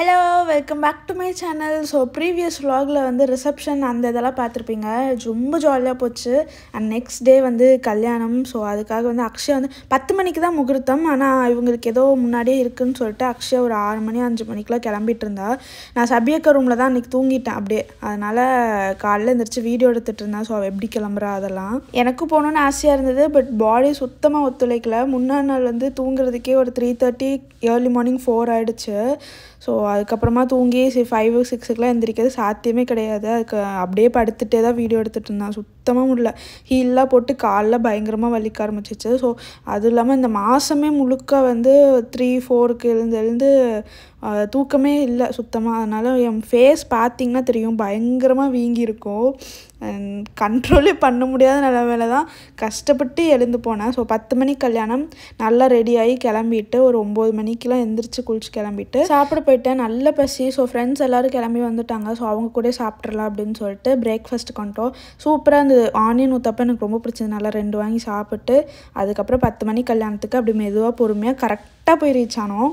Hello welcome back to my channel. So previous vlogல வந்து reception அந்த இதெல்லாம் பார்த்துருப்பீங்க. ரொம்ப ஜாலியாக போச்சு. அண்ட் நெக்ஸ்ட் டே வந்து கல்யாணம். ஸோ அதுக்காக வந்து அக்ஷயா வந்து 10 மணிக்கு தான் முகூர்த்தம். ஆனால் இவங்களுக்கு ஏதோ முன்னாடியே இருக்குதுன்னு சொல்லிட்டு அக்ஷயா ஒரு 6 மணி 5 மணிக்கெலாம் கிளம்பிட்டு இருந்தா. நான் சபியக்கா ரூமில் தான் அன்றைக்கி தூங்கிட்டேன் அப்படியே. அதனால் காலையில் எழுந்திரிச்சு வீடியோ எடுத்துகிட்டு இருந்தேன். ஸோ அவள் எப்படி கிளம்புறா அதெல்லாம் எனக்கு போகணுன்னு ஆசையாக இருந்தது. பட் பாடி சுத்தமாக ஒத்துழைக்கல. முன்னாடி நாள் வந்து தூங்குறதுக்கே ஒரு 3:30 ஏர்லி மார்னிங் 4 ஆகிடுச்சு. ஸோ அதுக்கப்புறமா தூங்கி 5 6க்குலாம் எந்திரிக்கிறது சாத்தியமே கிடையாது. அதுக்கு அப்படியே படுத்துகிட்டே தான் வீடியோ எடுத்துகிட்டு இருந்தேன். சுத்தமாக முடியல. ஹீல்லாம் போட்டு காலில் பயங்கரமாக வலிக்க ஆரம்பிச்சிச்சு. ஸோ அதுவும் இல்லாமல் இந்த மாதமே முழுக்க வந்து 3-4க்கு எழுந்து தூக்கமே இல்லை சுத்தமாக. அதனால் என் ஃபேஸ் பார்த்திங்கன்னா தெரியும், பயங்கரமாக வீங்கியிருக்கும். கண்ட்ரோலே பண்ண முடியாத நிலமையில தான் கஷ்டப்பட்டு எழுந்து போனேன். ஸோ 10 மணிக்கு கல்யாணம். நல்லா ரெடியாகி கிளம்பிட்டு ஒரு 9 மணிக்கெலாம் எந்திரிச்சு குளிச்சு கிளம்பிட்டு சாப்பிட போயிட்டேன். நல்ல பசி. ஸோ ஃப்ரெண்ட்ஸ் எல்லோரும் கிளம்பி வந்துட்டாங்க. ஸோ அவங்க கூட சாப்பிட்றலாம் அப்படின்னு சொல்லிட்டு பிரேக்ஃபாஸ்ட் கொண்டோம். சூப்பராக அந்த ஆனியன் ஊத்தப்போ எனக்கு ரொம்ப பிடிச்சது. நல்லா 2 வாங்கி சாப்பிட்டு அதுக்கப்புறம் 10 மணிக்கு கல்யாணத்துக்கு அப்படி மெதுவாக பொறுமையாக கரெக்டாக போய் ரீச் ஆனோம்.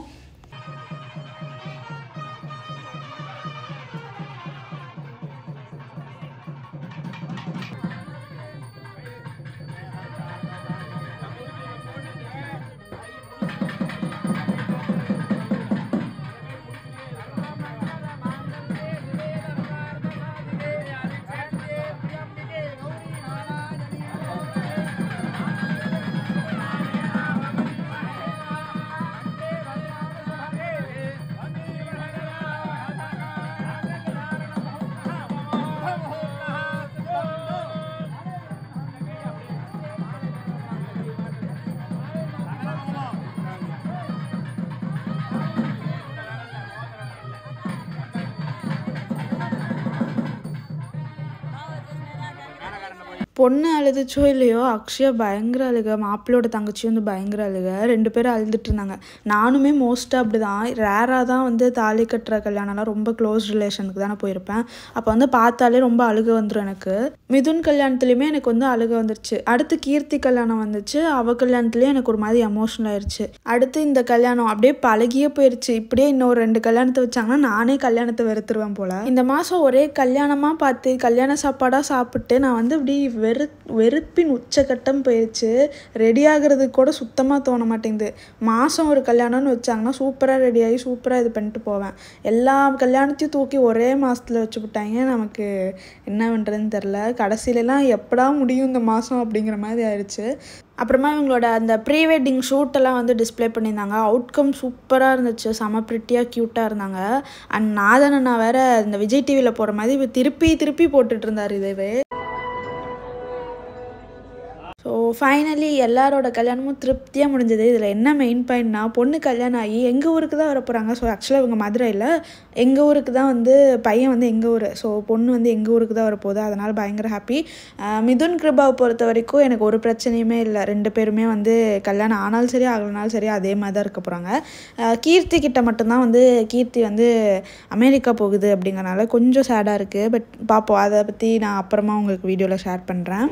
பொண்ணு அழுதுச்சோ இல்லையோ, அக்ஷயா பயங்கர அழுக. மாப்பிள்ளையோட தங்கச்சியும் வந்து பயங்கர அழுக. 2 பேரும் அழுதுட்டு இருந்தாங்க. நானுமே மோஸ்ட்டாக அப்படி தான். ரேராக தான் வந்து தாலி கட்டுற கல்யாணம்லாம் ரொம்ப க்ளோஸ் ரிலேஷனுக்கு தான் நான் போயிருப்பேன். அப்போ வந்து பார்த்தாலே ரொம்ப அழுக வந்துடும் எனக்கு. மிதுன் கல்யாணத்துலேயுமே எனக்கு வந்து அழுக வந்துருச்சு. அடுத்து கீர்த்தி கல்யாணம் வந்துச்சு. அவள் கல்யாணத்துலேயும் எனக்கு ஒரு மாதிரி எமோஷனல் ஆயிடுச்சு. அடுத்து இந்த கல்யாணம் அப்படியே பழகியே போயிடுச்சு. இப்படியே இன்னொரு 2 கல்யாணத்தை வச்சாங்கன்னா நானே கல்யாணத்தை வெறுத்துருவேன் போல். இந்த மாதம் ஒரே கல்யாணமாக பார்த்து கல்யாண சாப்பாடாக சாப்பிட்டு நான் வந்து இப்படி வெறுப்பின் உச்சக்கட்டம் போயிடுச்சு. ரெடி ஆகிறதுக்கு கூட சுத்தமாக தோண மாட்டேங்குது. மாதம் ஒரு கல்யாணம்னு வச்சாங்கன்னா சூப்பராக ரெடியாகி சூப்பராக இது பண்ணிட்டு போவேன். எல்லா கல்யாணத்தையும் தூக்கி ஒரே மாதத்தில் வச்சு விட்டாங்க. நமக்கு என்ன பண்ணுறதுன்னு தெரில. கடைசியிலலாம் எப்படா முடியும் இந்த மாதம் அப்படிங்கிற மாதிரி ஆயிடுச்சு. அப்புறமா இவங்களோட அந்த ப்ரீ வெட்டிங் ஷூட்டெல்லாம் வந்து டிஸ்பிளே பண்ணியிருந்தாங்க. அவுட்கம் சூப்பராக இருந்துச்சு. செம ப்ரிட்டியாக க்யூட்டாக இருந்தாங்க. அண்ட் நாதன் அண்ணா வேறு இந்த விஜய் டிவியில் போகிற மாதிரி திருப்பி போட்டுட்டு இருந்தார் இதவே. ஸோ ஃபைனலி எல்லாரோட கல்யாணமும் திருப்தியாக முடிஞ்சது. இதில் என்ன மெயின் பாயிண்ட்னா, பொண்ணு கல்யாணம் ஆகி எங்கள் ஊருக்கு தான் வர போகிறாங்க. ஸோ ஆக்சுவலாக இவங்க மதுரையில், எங்கள் ஊருக்கு தான் வந்து பையன் வந்து எங்கள் ஊர். ஸோ பொண்ணு வந்து எங்கள் ஊருக்கு தான் வரப்போகுது. அதனால் பயங்கர ஹாப்பி. மிதுன் கிருபாவை பொறுத்த வரைக்கும் எனக்கு ஒரு பிரச்சனையுமே இல்லை. 2 பேருமே வந்து கல்யாணம் ஆனாலும் சரி ஆகலனாலும் சரி அதே மாதிரி தான் இருக்க போகிறாங்க. கீர்த்தி கிட்ட மட்டும்தான் வந்து கீர்த்தி வந்து அமெரிக்கா போகுது அப்படிங்கிறனால கொஞ்சம் சேடாக இருக்குது. பட் பார்ப்போம், அதை பற்றி நான் அப்புறமா உங்களுக்கு வீடியோவில் ஷேர் பண்ணுறேன்.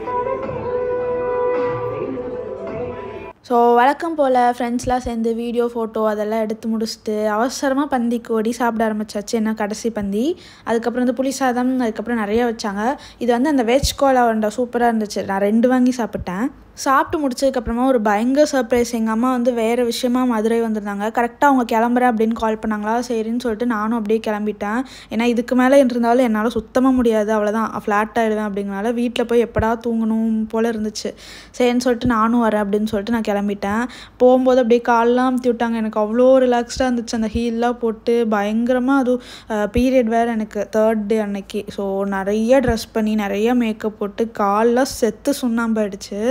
ஸோ வழக்கம் போல் ஃப்ரெண்ட்ஸ்லாம் சேர்ந்து வீடியோ ஃபோட்டோ அதெல்லாம் எடுத்து முடிச்சுட்டு அவசரமாக பந்திக்கு ஓடி சாப்பிட ஆரம்பிச்சாச்சு. என்ன கடைசி பந்தி. அதுக்கப்புறம் வந்து புளி சாதம், அதுக்கப்புறம் நிறையா வச்சாங்க. இது வந்து அந்த வெஜ் கோலா உருண்டை சூப்பராக இருந்துச்சு. நான் 2 வாங்கி சாப்பிட்டேன். சாப்பிட்டு முடிச்சதுக்கப்புறமா ஒரு பயங்கர சர்ப்ரைஸ். எங்கள் அம்மா வந்து வேறு விஷயமா மதுரை வந்திருந்தாங்க. கரெக்டாக அவங்க கிளம்புறேன் அப்படின்னு கால் பண்ணாங்களா. சரின்னு சொல்லிட்டு நானும் அப்படியே கிளம்பிட்டேன். ஏன்னா இதுக்கு மேலே இருந்தாலும் என்னால் சுத்தமாக முடியாது, அவ்வளோதான் ஃப்ளாட் ஆகிடுவேன் அப்படிங்கனால வீட்டில் போய் எப்படா தூங்கணும் போல் இருந்துச்சு. சரின்னு சொல்லிட்டு நானும் வரேன் அப்படின்னு சொல்லிட்டு நான் கிளம்பிட்டேன். போகும்போது அப்படியே கால்லாம் அமுத்தி விட்டாங்க. எனக்கு அவ்வளோ ரிலாக்ஸ்டாக இருந்துச்சு. அந்த ஹீல்லாம் போட்டு பயங்கரமாக, அதுவும் பீரியட் வேறு எனக்கு 3rd டே அன்னைக்கு. ஸோ நிறைய ட்ரெஸ் பண்ணி நிறைய மேக்கப் போட்டு கால்லாம் செத்து சுண்ணாம்பாயிடுச்சு.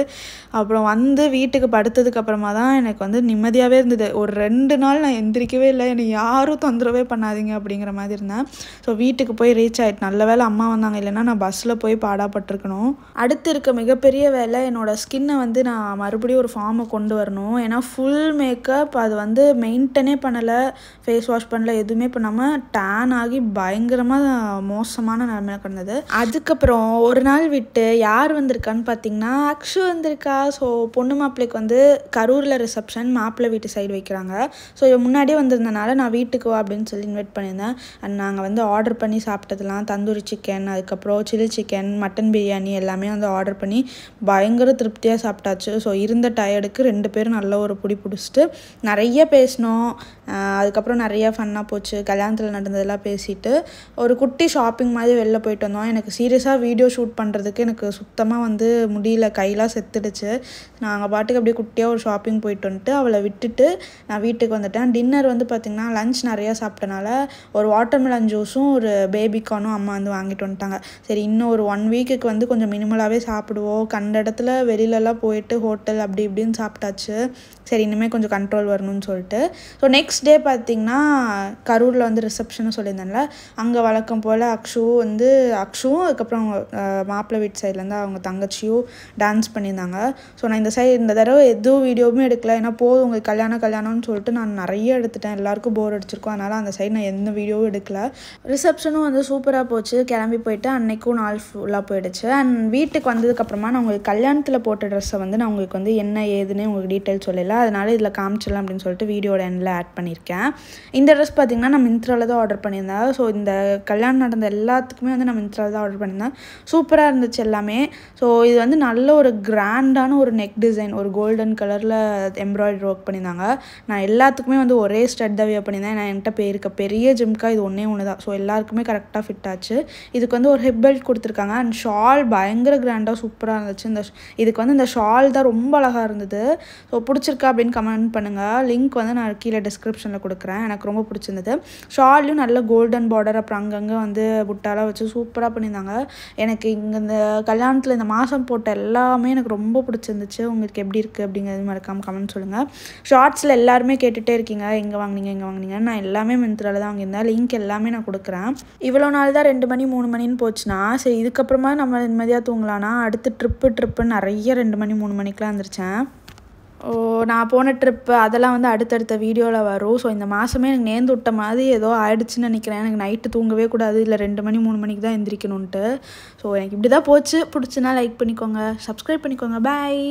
அப்புறம் வந்து வீட்டுக்கு படுத்ததுக்கப்புறமா தான் எனக்கு வந்து நிம்மதியாகவே இருந்தது. ஒரு 2 நாள் நான் எந்திரிக்கவே இல்லை. என்னை யாரும் தொந்தரவே பண்ணாதீங்க அப்படிங்கிற மாதிரி இருந்தேன். ஸோ வீட்டுக்கு போய் ரீச் ஆகிட்டு. நல்ல வேலை அம்மா வந்தாங்க, இல்லைன்னா நான் பஸ்ஸில் போய் பாடாப்பட்டிருக்கணும். அடுத்து இருக்க மிகப்பெரிய வேலை என்னோடய ஸ்கின்னை வந்து நான் மறுபடியும் ஒரு ஃபார்மை கொண்டு வரணும். ஏன்னா ஃபுல் மேக்கப் அது வந்து மெயின்டனே பண்ணலை, ஃபேஸ் வாஷ் பண்ணல, எதுவுமே பண்ணாமல் டேன் ஆகி பயங்கரமாக மோசமான நிலைமையில கிடந்தது. அதுக்கப்புறம் ஒரு நாள் விட்டு யார் வந்திருக்கான்னு பார்த்தீங்கன்னா அக்ஷு வந்திருக்கா. இருக்கா. ஸோ பொண்ணு மாப்பிள்ளைக்கு வந்து கரூரில் ரிசப்ஷன், மாப்பிள்ளை வீட்டு சைடு வைக்கிறாங்க. ஸோ முன்னாடியே வந்திருந்தனால நான் வீட்டுக்கு வா அப்படின்னு சொல்லி இன்வைட் பண்ணியிருந்தேன். அண்ட் நாங்கள் வந்து ஆர்டர் பண்ணி சாப்பிட்டதுலாம் தந்தூரி சிக்கன், அதுக்கப்புறம் சில்லி சிக்கன், மட்டன் பிரியாணி எல்லாமே வந்து ஆர்டர் பண்ணி பயங்கர திருப்தியாக சாப்பிட்டாச்சு. ஸோ இருந்த டயர்டுக்கு 2 பேரும் நல்ல ஒரு புடி பிடிச்சிட்டு நிறைய பேசினோம். அதுக்கப்புறம் நிறையா ஃபன்னாக போச்சு. கல்யாணத்தில் நடந்ததெல்லாம் பேசிட்டு ஒரு குட்டி ஷாப்பிங் மாதிரி வெளில போயிட்டு வந்தோம். எனக்கு சீரியஸாக வீடியோ ஷூட் பண்ணுறதுக்கு எனக்கு சுத்தமாக வந்து முடியல, கையெல்லாம் செத்துடுச்சு. நாங்கள் பாட்டுக்கு அப்படியே குட்டியாக ஒரு ஷாப்பிங் போயிட்டு வந்துட்டு அவளை விட்டுட்டு நான் வீட்டுக்கு வந்துட்டேன். டின்னர் வந்து பார்த்திங்கன்னா லஞ்ச் நிறையா சாப்பிட்டனால ஒரு வாட்டர்மெலன் ஜூஸும் ஒரு பேபிகார்னும் அம்மா வந்து வாங்கிட்டு வந்துட்டாங்க. சரி இன்னும் ஒரு 1 வீக்குக்கு வந்து கொஞ்சம் மினிமலாகவே சாப்பிடுவோம். கண்ட இடத்துல வெளியிலலாம் போயிட்டு ஹோட்டல் அப்படி இப்படின்னு சாப்பிட்டாச்சு. சரி இனிமேல் கொஞ்சம் கண்ட்ரோல் வரணும்னு சொல்லிட்டு. ஸோ நெக்ஸ்ட் டே பார்த்திங்கன்னா கரூரில் வந்து ரிசப்ஷன்னு சொல்லியிருந்தேன்ல, அங்கே வழக்கம் போல் அக்ஷுவும் அதுக்கப்புறம் மாப்பிள்ளை வீட்டு சைட்லேருந்து அவங்க தங்கச்சியும் டான்ஸ் பண்ணியிருந்தாங்க. ஸோ நான் இந்த தடவை எதுவும் வீடியோவுமே எடுக்கல. ஏன்னா போதும் உங்களுக்கு கல்யாணம்னு சொல்லிட்டு நான் நிறைய எடுத்துட்டேன். எல்லாருக்கும் போர் அடிச்சிருக்கும். அதனால் அந்த சைடு நான் எந்த வீடியோவும் எடுக்கல. ரிசப்ஷனும் வந்து சூப்பராக போச்சு. கிளம்பி போயிட்டு அன்னைக்கும் நாள் ஃபுல்லாக போயிடுச்சு. அண்ட் வீட்டுக்கு வந்ததுக்கப்புறமா நான் உங்களுக்கு கல்யாணத்தில் போட்ட ட்ரெஸ்ஸை வந்து நான் உங்களுக்கு வந்து என்ன ஏதுன்னு உங்களுக்கு டீட்டெயில் சொல்லலை. அதனால் இதில் காமிச்சிடலாம் அப்படின்னு சொல்லிட்டு வீடியோட எண்டில் ஆட் பண்ணியிருக்கேன். இந்த ட்ரெஸ் பார்த்திங்கன்னா நான் மிந்த்ராவில் தான் ஆர்டர் பண்ணியிருந்தேன். ஸோ இந்த கல்யாணம் நடந்த எல்லாத்துக்குமே வந்து நான் மிந்த்ராவில் தான் ஆர்டர் பண்ணியிருந்தேன். சூப்பராக இருந்துச்சு எல்லாமே. ஸோ இது வந்து நல்ல ஒரு கிராண்டான ஒரு நெக் டிசைன், ஒரு கோல்டன் கலரில் எம்ப்ராய்டரி ஒர்க் பண்ணியிருந்தாங்க. நான் எல்லாத்துக்குமே வந்து ஒரே ஸ்டட் தான் வியர் பண்ணியிருந்தேன். நான் என்கிட்ட பெரிய ஜிம்கா இது ஒன்று தான். ஸோ எல்லாருக்குமே கரெக்டாக ஃபிட் ஆச்சு. இதுக்கு வந்து ஒரு ஹிப் பெல்ட் கொடுத்துருக்காங்க. அண்ட் ஷால் பயங்கர கிராண்டாக சூப்பராக இருந்துச்சு. இதுக்கு வந்து இந்த ஷால் தான் ரொம்ப அழகாக இருந்தது. ஸோ பிடிச்சிருக்கா அப்படின்னு கமெண்ட் பண்ணுங்கள். லிங்க் வந்து நான் கீழே டிஸ்கிரிப்ஷனில் கொடுக்குறேன். எனக்கு ரொம்ப பிடிச்சிருந்தது. ஷால்லையும் நல்ல கோல்டன் பார்டர், அப்புறம் அங்கங்கே வந்து புட்டாலாம் வச்சு சூப்பராக பண்ணியிருந்தாங்க. எனக்கு இங்கே இந்த கல்யாணத்தில் இந்த மாதம் போட்ட எல்லாமே எனக்கு ரொம்ப பிடிச்சிருந்துச்சு. உங்களுக்கு எப்படி இருக்குது அப்படிங்கிறது மறக்காமல் கமெண்ட் சொல்லுங்கள். ஷார்ட்ஸில் எல்லாருமே கேட்டுகிட்டே இருக்கீங்க எங்கே வாங்கினீங்க. நான் எல்லாமே மிந்த்ராவில் தான் வாங்கியிருந்தேன். லிங்க் எல்லாமே நான் கொடுக்குறேன். இவ்வளோ நாள் தான் 2 மணி 3 மணின்னு போச்சுன்னா சரி இதுக்கப்புறமா நம்ம நிம்மதியாக தூங்கலான்னா அடுத்து ட்ரிப்பு நிறைய 2 மணி 3 மணிக்கெலாம் வந்துருச்சேன். நான் போன ட்ரிப்பு அதெல்லாம் வந்து அடுத்தடுத்த வீடியோவில் வரும். ஸோ இந்த மாதமே எனக்கு நேர்ந்து விட்ட மாதிரி ஏதோ ஆயிடுச்சுன்னு நினைக்கிறேன். எனக்கு நைட்டு தூங்கவே கூடாது, இல்லை 2 மணி 3 மணிக்கு தான் எந்திரிக்கணுன்ட்டு. ஸோ எனக்கு இப்படி தான் போச்சு. பிடிச்சுன்னா லைக் பண்ணிக்கோங்க, சப்ஸ்கிரைப் பண்ணிக்கோங்க. பாய்.